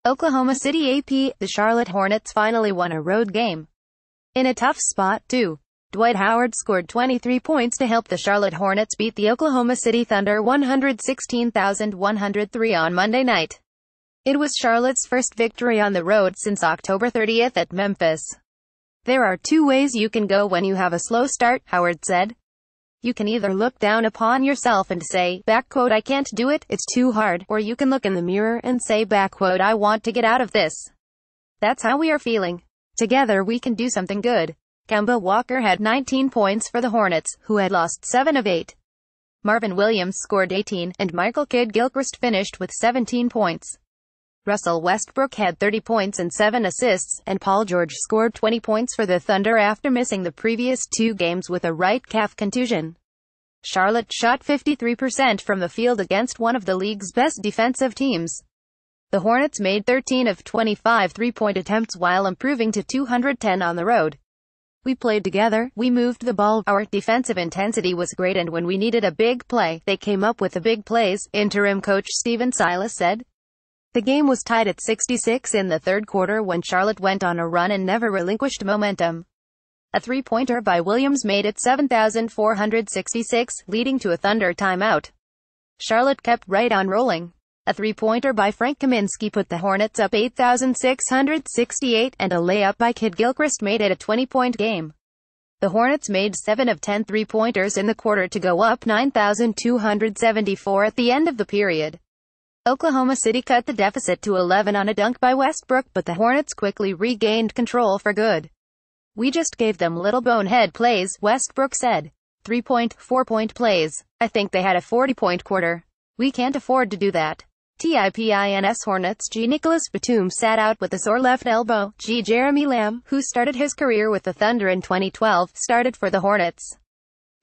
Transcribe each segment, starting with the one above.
Oklahoma City AP, the Charlotte Hornets finally won a road game. In a tough spot, too. Dwight Howar scored 23 points to help the Charlotte Hornets beat the Oklahoma City Thunder 116,103 on Monday night. It was Charlotte's first victory on the road since October 30th at Memphis. "There are two ways you can go when you have a slow start," Howard said. "You can either look down upon yourself and say, I can't do it, it's too hard, or you can look in the mirror and say, I want to get out of this. That's how we are feeling. Together we can do something good." Kemba Walker had 19 points for the Hornets, who had lost 7 of 8. Marvin Williams scored 18, and Michael Kidd-Gilchrist finished with 17 points. Russell Westbrook had 30 points and 7 assists, and Paul George scored 20 points for the Thunder after missing the previous 2 games with a right calf contusion. Charlotte shot 53% from the field against one of the league's best defensive teams. The Hornets made 13 of 25 three-point attempts while improving to 210 on the road. "We played together, we moved the ball, our defensive intensity was great, and when we needed a big play, they came up with the big plays," interim coach Stephen Silas said. The game was tied at 66 in the third quarter when Charlotte went on a run and never relinquished momentum. A three-pointer by Williams made it 7,466, leading to a Thunder timeout. Charlotte kept right on rolling. A three-pointer by Frank Kaminsky put the Hornets up 8,668, and a layup by Kidd-Gilchrist made it a 20-point game. The Hornets made 7 of 10 three-pointers in the quarter to go up 9,274 at the end of the period. Oklahoma City cut the deficit to 11 on a dunk by Westbrook, but the Hornets quickly regained control for good. "We just gave them little bonehead plays," Westbrook said. 3-point, 4-point plays. "I think they had a 40-point quarter. We can't afford to do that." TIPINS Hornets G. Nicholas Batum sat out with a sore left elbow. G. Jeremy Lamb, who started his career with the Thunder in 2012, started for the Hornets.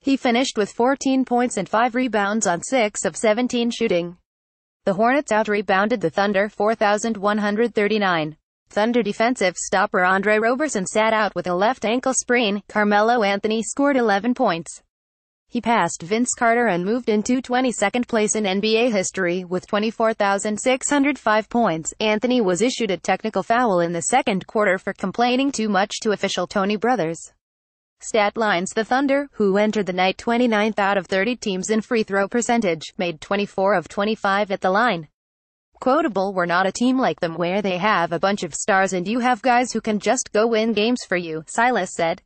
He finished with 14 points and 5 rebounds on 6 of 17 shooting. The Hornets out-rebounded the Thunder 4,139. Thunder defensive stopper Andre Roberson sat out with a left ankle sprain. Carmelo Anthony scored 11 points. He passed Vince Carter and moved into 22nd place in NBA history with 24,605 points. Anthony was issued a technical foul in the second quarter for complaining too much to official Tony Brothers. Stat lines: the Thunder, who entered the night 29th out of 30 teams in free throw percentage, made 24 of 25 at the line. Quotable: "We're not a team like them where they have a bunch of stars and you have guys who can just go win games for you," Silas said.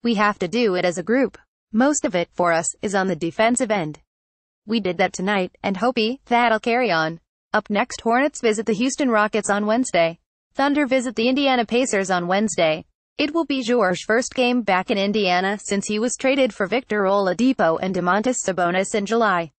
"We have to do it as a group. Most of it, for us, is on the defensive end. We did that tonight, and that'll carry on." Up next, Hornets visit the Houston Rockets on Wednesday. Thunder visit the Indiana Pacers on Wednesday. It will be George's first game back in Indiana since he was traded for Victor Oladipo and Domantas Sabonis in July.